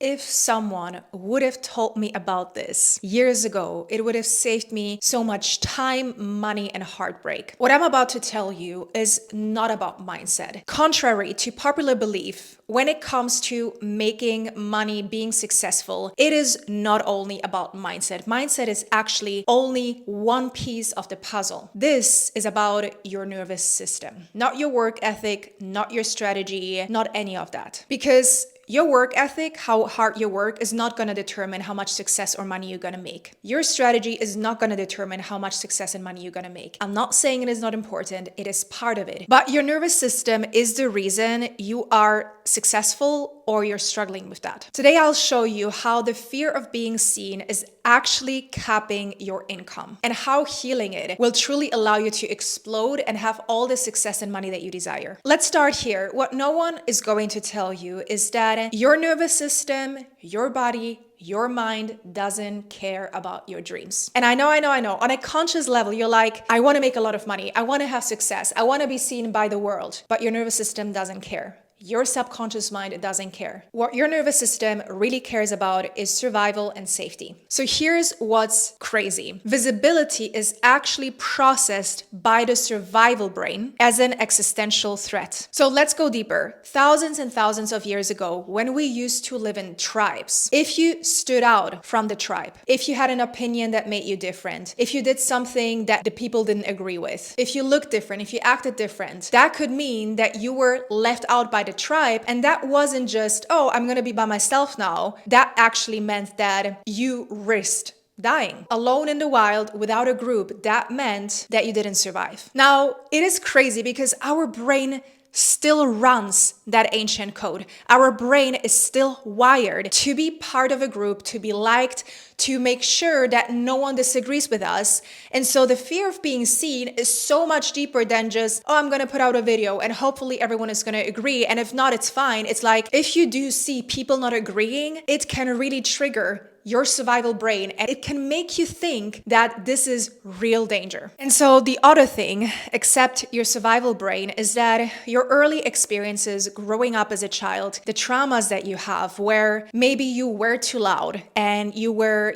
If someone would have told me about this years ago, it would have saved me so much time, money, and heartbreak. What I'm about to tell you is not about mindset. Contrary to popular belief, when it comes to making money, being successful, it is not only about mindset. Mindset is actually only one piece of the puzzle. This is about your nervous system, not your work ethic, not your strategy, not any of that. Because your work ethic, how hard you work, is not going to determine how much success or money you're going to make. Your strategy is not going to determine how much success and money you're going to make. I'm not saying it is not important, it is part of it. But your nervous system is the reason you are successful or you're struggling with that. Today, I'll show you how the fear of being seen is actually capping your income and how healing it will truly allow you to explode and have all the success and money that you desire. Let's start here. What no one is going to tell you is that your nervous system, your body, your mind doesn't care about your dreams. And I know. On a conscious level, you're like, I want to make a lot of money. I want to have success. I want to be seen by the world. But your nervous system doesn't care. Your subconscious mind doesn't care. What your nervous system really cares about is survival and safety. So here's what's crazy. Visibility is actually processed by the survival brain as an existential threat. So let's go deeper. Thousands and thousands of years ago, when we used to live in tribes, if you stood out from the tribe, if you had an opinion that made you different, if you did something that the people didn't agree with, if you looked different, if you acted different, that could mean that you were left out by the tribe. And that wasn't just, oh, I'm going to be by myself now. That actually meant that you risked dying alone in the wild without a group. That meant that you didn't survive. Now, it is crazy because our brain still runs that ancient code. Our brain is still wired to be part of a group, to be liked, to make sure that no one disagrees with us. And so the fear of being seen is so much deeper than just, oh, I'm going to put out a video and hopefully everyone is going to agree. And if not, it's fine. It's like, if you do see people not agreeing, it can really trigger your survival brain and it can make you think that this is real danger. And so the other thing, except your survival brain, is that your early experiences growing up as a child, the traumas that you have where maybe you were too loud and you were,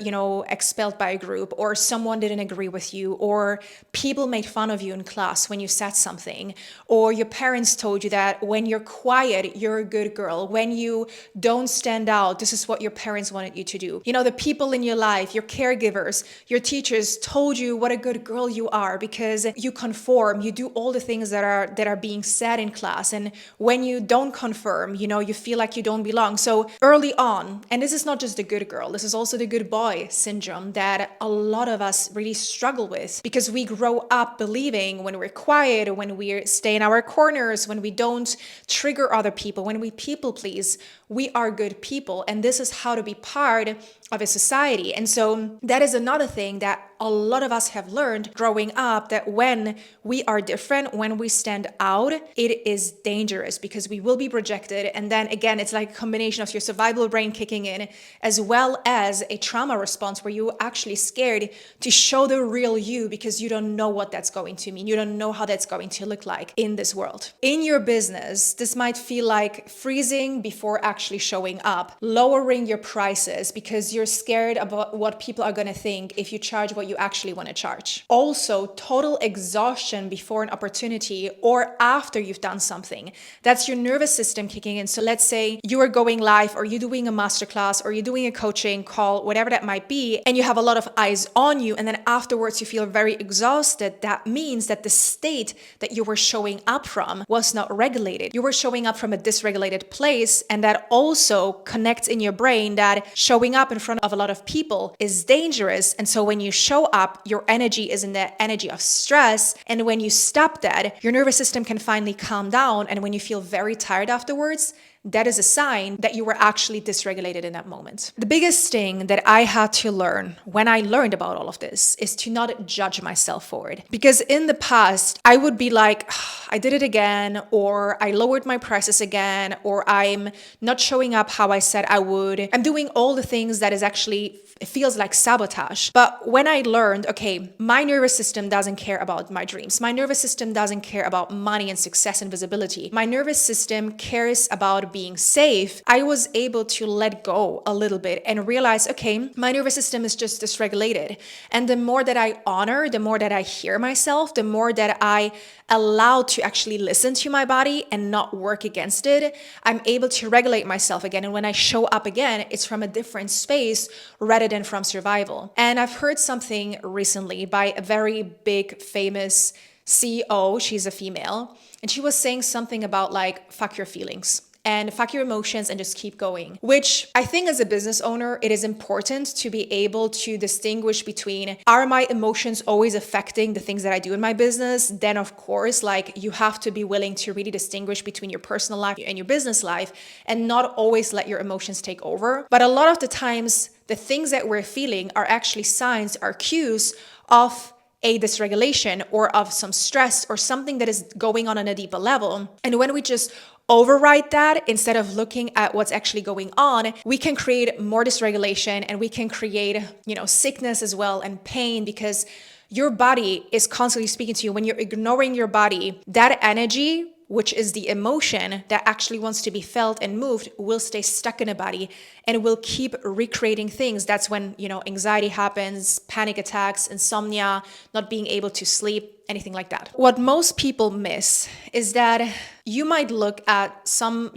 expelled by a group, or someone didn't agree with you, or people made fun of you in class when you said something, or your parents told you that when you're quiet, you're a good girl. When you don't stand out, this is what your parents wanted you to do. The people in your life, your caregivers, your teachers told you what a good girl you are because you conform, you do all the things that are being said in class. And when you don't conform, you feel like you don't belong. So early on, and this is not just the good girl, this is also the good boy syndrome that a lot of us really struggle with because we grow up believing when we're quiet, when we stay in our corners, when we don't trigger other people, when we people please, we are good people. And this is how to be part of a society. And so that is another thing that a lot of us have learned growing up, that when we are different, when we stand out, it is dangerous because we will be projected. And then again, it's like a combination of your survival brain kicking in as well as a trauma response where you're actually scared to show the real you because you don't know what that's going to mean. You don't know how that's going to look like in this world. In your business, this might feel like freezing before actually showing up, lowering your prices because you're scared about what people are going to think if you charge what you actually want to charge. Also, total exhaustion before an opportunity or after you've done something. That's your nervous system kicking in. So let's say you are going live or you're doing a masterclass or you're doing a coaching call, whatever that might be, and you have a lot of eyes on you. And then afterwards you feel very exhausted. That means that the state that you were showing up from was not regulated. You were showing up from a dysregulated place. And that also connects in your brain that showing up in front of a lot of people is dangerous. And so when you show up, your energy is in the energy of stress. And when you stop that, your nervous system can finally calm down. And when you feel very tired afterwards, that is a sign that you were actually dysregulated in that moment. The biggest thing that I had to learn when I learned about all of this is to not judge myself for it. Because in the past, I would be like, I did it again, or I lowered my prices again, or I'm not showing up how I said I would. I'm doing all the things that is actually it feels like sabotage. But when I learned, okay, my nervous system doesn't care about my dreams. My nervous system doesn't care about money and success and visibility. My nervous system cares about being safe, I was able to let go a little bit and realize, okay, my nervous system is just dysregulated. And the more that I honor, the more that I hear myself, the more that I allow to actually listen to my body and not work against it, I'm able to regulate myself again. And when I show up again, it's from a different space rather than from survival. And I've heard something recently by a very big, famous CEO. She's a female, and she was saying something about like, fuck your feelings and fuck your emotions and just keep going, which I think as a business owner, it is important to be able to distinguish between, are my emotions always affecting the things that I do in my business? Then of course, like, you have to be willing to really distinguish between your personal life and your business life and not always let your emotions take over. But a lot of the times, the things that we're feeling are actually signs, are cues of a dysregulation or of some stress or something that is going on a deeper level. And when we just override that instead of looking at what's actually going on, we can create more dysregulation and we can create, sickness as well and pain, because your body is constantly speaking to you. When you're ignoring your body, that energy, which is the emotion that actually wants to be felt and moved, will stay stuck in a body and will keep recreating things. That's when, anxiety happens, panic attacks, insomnia, not being able to sleep, anything like that. What most people miss is that you might look at some,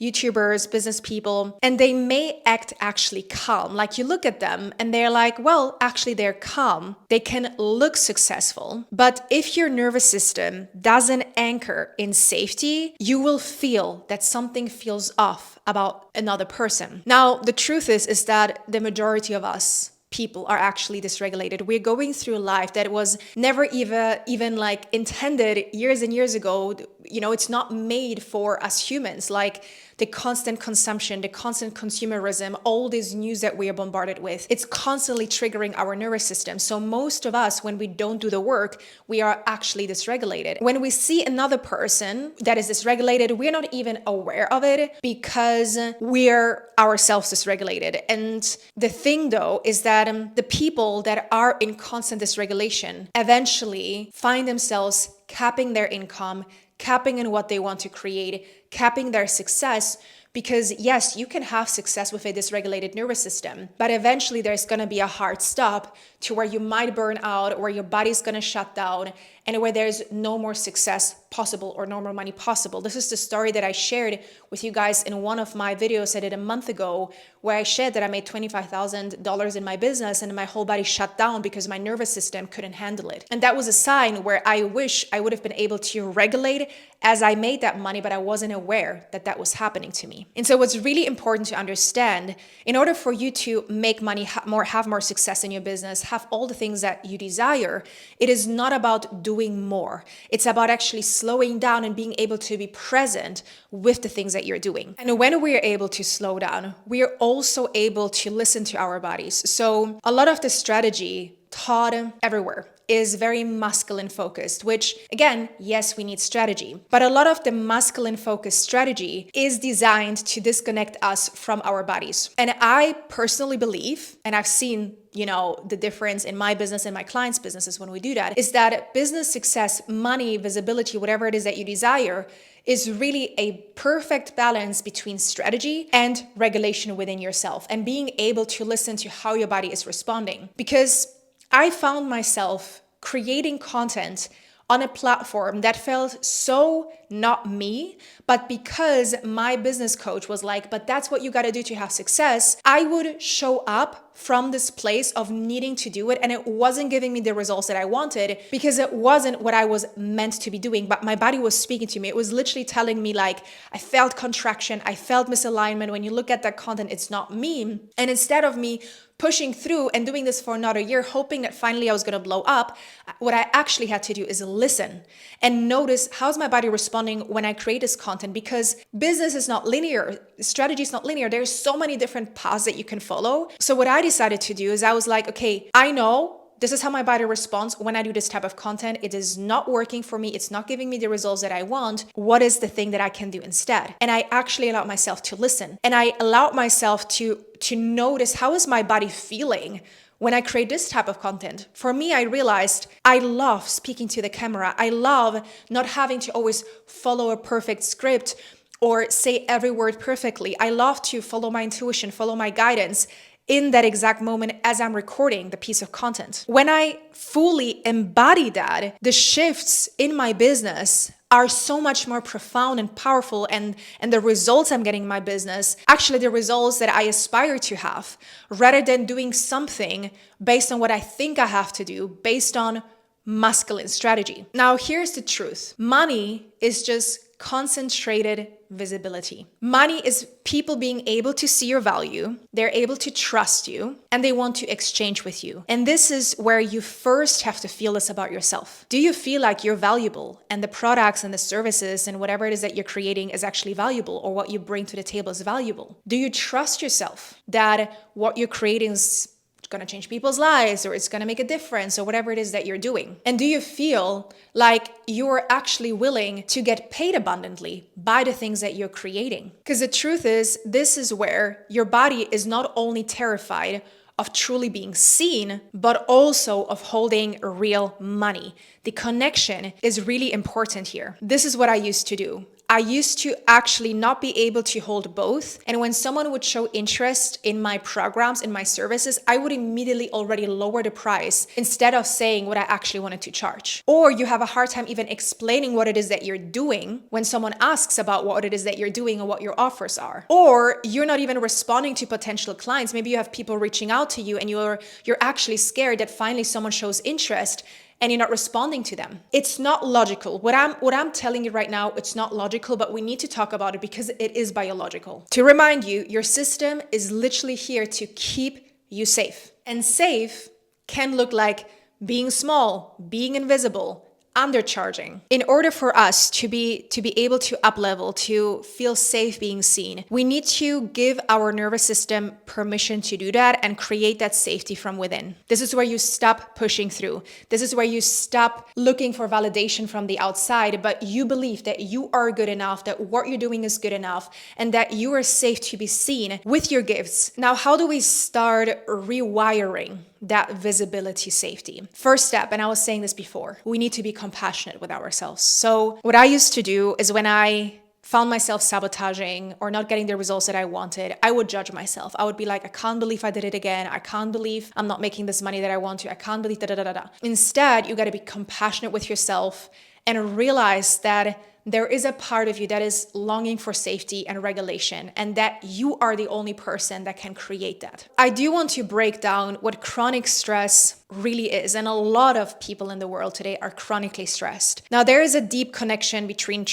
YouTubers, business people, and they may act actually calm. Like, you look at them and they're like, well, actually they're calm. They can look successful. But if your nervous system doesn't anchor in safety, you will feel that something feels off about another person. Now, the truth is that the majority of us people are actually dysregulated. We're going through life that was never even like intended years and years ago. It's not made for us humans. Like, the constant consumption, the constant consumerism, all this news that we are bombarded with, it's constantly triggering our nervous system. So most of us, when we don't do the work, we are actually dysregulated. When we see another person that is dysregulated, we're not even aware of it because we're ourselves dysregulated. And the thing though is that the people that are in constant dysregulation eventually find themselves capping their income, capping in what they want to create, capping their success. Because yes, you can have success with a dysregulated nervous system, but eventually there's going to be a hard stop to where you might burn out, where your body's going to shut down, and where there's no more success possible or no more money possible. This is the story that I shared with you guys in one of my videos I did a month ago, where I shared that I made $25,000 in my business and my whole body shut down because my nervous system couldn't handle it. And that was a sign where I wish I would have been able to regulate as I made that money, but I wasn't aware that that was happening to me. And so what's really important to understand, in order for you to make money, have more success in your business, have all the things that you desire, it is not about doing more. It's about actually slowing down and being able to be present with the things that you're doing. And when we're able to slow down, we are also able to listen to our bodies. So a lot of the strategy taught everywhere is very masculine focused, which again, yes, we need strategy, but a lot of the masculine focused strategy is designed to disconnect us from our bodies. And I personally believe, and I've seen the difference in my business and my clients' businesses when we do that, is that business success, money, visibility, whatever it is that you desire, is really a perfect balance between strategy and regulation within yourself and being able to listen to how your body is responding. Because I found myself creating content on a platform that felt so not me, but because my business coach was like, but that's what you got to do to have success, I would show up from this place of needing to do it. And it wasn't giving me the results that I wanted because it wasn't what I was meant to be doing, but my body was speaking to me. It was literally telling me, like, I felt contraction, I felt misalignment. When you look at that content, it's not me. And instead of me pushing through and doing this for another year, hoping that finally I was going to blow up, what I actually had to do is listen and notice, how's my body responding when I create this content? Because business is not linear, strategy is not linear. There's so many different paths that you can follow. So what I decided to do is I was like, okay, I know this is how my body responds when I do this type of content. It is not working for me. It's not giving me the results that I want. What is the thing that I can do instead? And I actually allowed myself to listen. And I allowed myself to notice, how is my body feeling when I create this type of content? For me, I realized I love speaking to the camera. I love not having to always follow a perfect script or say every word perfectly. I love to follow my intuition, follow my guidance in that exact moment as I'm recording the piece of content. When I fully embody that, the shifts in my business are so much more profound and powerful, and the results I'm getting in my business, actually the results that I aspire to have, rather than doing something based on what I think I have to do, based on masculine strategy. Now, here's the truth. Money is just concentrated visibility. Money is people being able to see your value, they're able to trust you, and they want to exchange with you. And this is where you first have to feel this about yourself. Do you feel like you're valuable and the products and the services and whatever it is that you're creating is actually valuable, or what you bring to the table is valuable? Do you trust yourself that what you're creating is going to change people's lives, or it's going to make a difference, or whatever it is that you're doing? And do you feel like you're actually willing to get paid abundantly by the things that you're creating? Because the truth is, this is where your body is not only terrified of truly being seen, but also of holding real money. The connection is really important here. This is what I used to do. I used to actually not be able to hold both. And when someone would show interest in my programs, in my services, I would immediately already lower the price instead of saying what I actually wanted to charge. Or you have a hard time even explaining what it is that you're doing when someone asks about what it is that you're doing and what your offers are. Or you're not even responding to potential clients. Maybe you have people reaching out to you and you're actually scared that finally someone shows interest and you're not responding to them. It's not logical. What I'm telling you right now, it's not logical, but we need to talk about it because it is biological. To remind you, your system is literally here to keep you safe. And safe can look like being small, being invisible, undercharging. In order for us to be able to up level, to feel safe being seen, we need to give our nervous system permission to do that and create that safety from within. This is where you stop pushing through. This is where you stop looking for validation from the outside, but you believe that you are good enough, that what you're doing is good enough, and that you are safe to be seen with your gifts. Now, how do we start rewiring that visibility safety? First step, and I was saying this before, we need to be compassionate with ourselves. So what I used to do is when I found myself sabotaging or not getting the results that I wanted, I would judge myself. I would be like, I can't believe I did it again. I can't believe I'm not making this money that I want to. I can't believe da. Instead, you got to be compassionate with yourself and realize that there is a part of you that is longing for safety and regulation, and that you are the only person that can create that. I do want to break down what chronic stress really is, and a lot of people in the world today are chronically stressed. Now, there is a deep connection between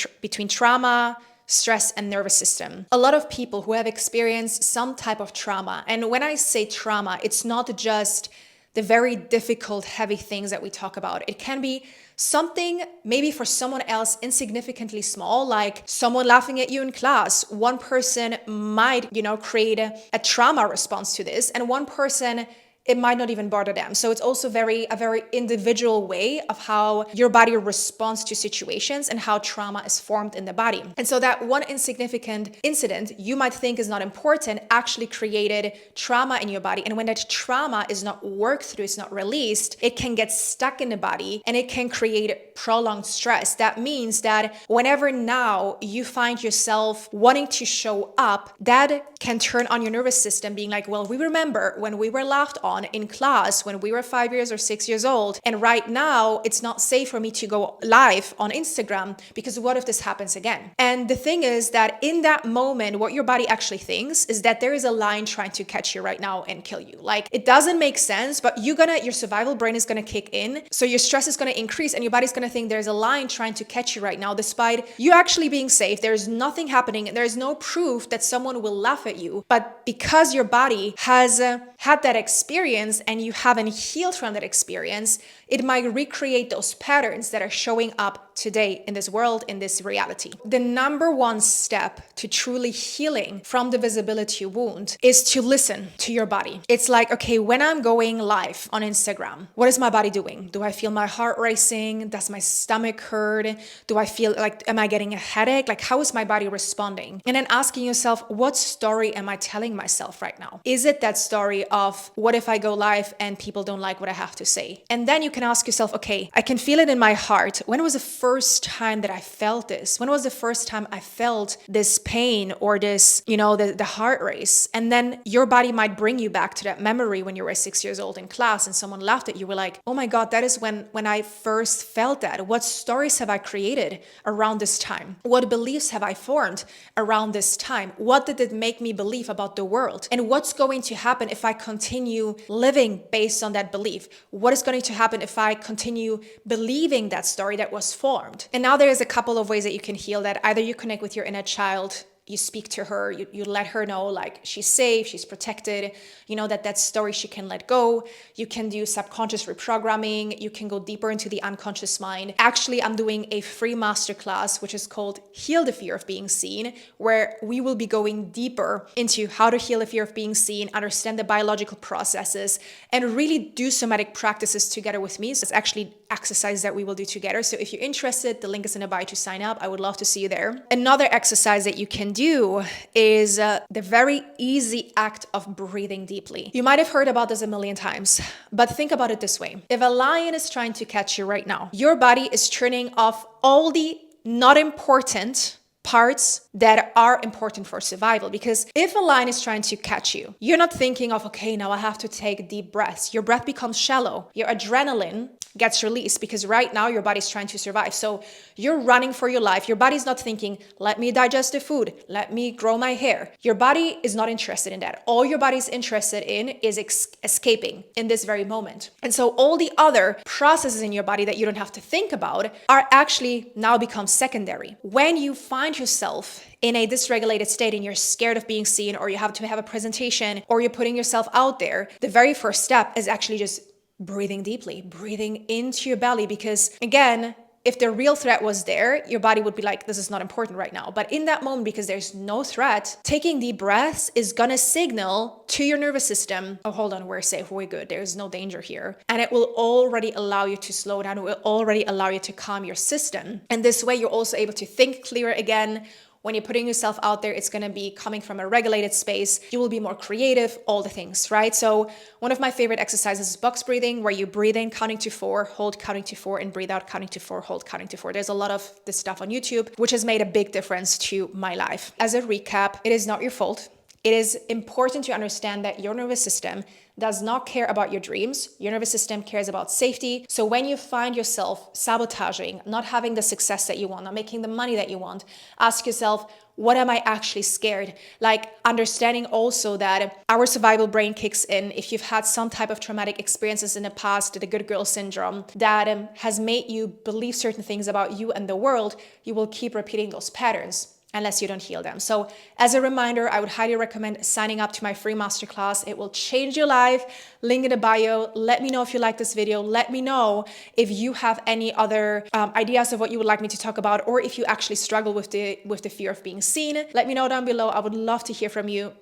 trauma, stress, and nervous system. A lot of people who have experienced some type of trauma, and when I say trauma, it's not just the very difficult, heavy things that we talk about. It can be something maybe for someone else insignificantly small, like someone laughing at you in class. One person might, create a trauma response to this, and one person, it might not even bother them. So it's also a very individual way of how your body responds to situations and how trauma is formed in the body. And so that one insignificant incident you might think is not important actually created trauma in your body. And when that trauma is not worked through, it's not released, it can get stuck in the body and it can create prolonged stress. That means that whenever now you find yourself wanting to show up, that can turn on your nervous system being like, well, we remember when we were laughed on in class when we were 5 years or 6 years old. And right now it's not safe for me to go live on Instagram because what if this happens again? And the thing is that in that moment, what your body actually thinks is that there is a lion trying to catch you right now and kill you. Like, it doesn't make sense, but your survival brain is going to kick in. So your stress is going to increase and your body's going to think there's a lion trying to catch you right now, despite you actually being safe. There's nothing happening. There's no proof that someone will laugh at you. But because your body has had that experience and you haven't healed from that experience, it might recreate those patterns that are showing up today in this world, in this reality. The number one step to truly healing from the visibility wound is to listen to your body. It's like, okay, when I'm going live on Instagram, what is my body doing? Do I feel my heart racing? Does my stomach hurt? Do I feel like, am I getting a headache? Like, how is my body responding? And then asking yourself, what story am I telling myself right now? Is it that story of what if I go live and people don't like what I have to say? And then you can can ask yourself, okay, I can feel it in my heart. When was the first time that I felt this? When was the first time I felt this pain or this, the heart race? And then your body might bring you back to that memory when you were 6 years old in class and someone laughed at you. You were like, oh my God, that is when I first felt that. What stories have I created around this time? What beliefs have I formed around this time? What did it make me believe about the world? And what's going to happen if I continue living based on that belief? What is going to happen if I continue believing that story that was formed? And now there's a couple of ways that you can heal that. Either you connect with your inner child, you speak to her, you let her know like she's safe, she's protected, that story she can let go. You can do subconscious reprogramming. You can go deeper into the unconscious mind. Actually, I'm doing a free masterclass, which is called Heal the Fear of Being Seen, where we will be going deeper into how to heal the fear of being seen, understand the biological processes, and really do somatic practices together with me. So it's actually exercise that we will do together. So if you're interested, the link is in the bio to sign up. I would love to see you there. Another exercise that you can do is the very easy act of breathing deeply. You might have heard about this a million times, but think about it this way. If a lion is trying to catch you right now, your body is turning off all the not important parts that are important for survival. Because if a lion is trying to catch you, you're not thinking of, okay, now I have to take deep breaths. Your breath becomes shallow. Your adrenaline gets released because right now your body's trying to survive. So you're running for your life. Your body's not thinking, let me digest the food, let me grow my hair. Your body is not interested in that. All your body's interested in is escaping in this very moment. And so all the other processes in your body that you don't have to think about are actually now become secondary. When you find yourself in a dysregulated state and you're scared of being seen, or you have to have a presentation, or you're putting yourself out there, the very first step is actually just breathing deeply, breathing into your belly. Because again, if the real threat was there, your body would be like, this is not important right now. But in that moment, because there's no threat, taking deep breaths is gonna signal to your nervous system, oh, hold on, we're safe, we're good, there's no danger here. And it will already allow you to slow down, it will already allow you to calm your system. And this way, you're also able to think clearer again. When you're putting yourself out there, it's going to be coming from a regulated space. You will be more creative, all the things, right? So one of my favorite exercises is box breathing, where you breathe in counting to 4, hold counting to 4, and breathe out counting to 4, hold counting to 4. There's a lot of this stuff on YouTube, which has made a big difference to my life. As a recap, it is not your fault. It is important to understand that your nervous system does not care about your dreams. Your nervous system cares about safety. So when you find yourself sabotaging, not having the success that you want, not making the money that you want, ask yourself, what am I actually scared? Like understanding also that our survival brain kicks in if you've had some type of traumatic experiences in the past, the good girl syndrome, that has made you believe certain things about you and the world. You will keep repeating those patterns unless you don't heal them. So as a reminder, I would highly recommend signing up to my free masterclass. It will change your life. Link in the bio. Let me know if you like this video. Let me know if you have any other ideas of what you would like me to talk about, or if you actually struggle with the fear of being seen. Let me know down below. I would love to hear from you.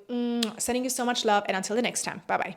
Sending you so much love, and until the next time, bye-bye.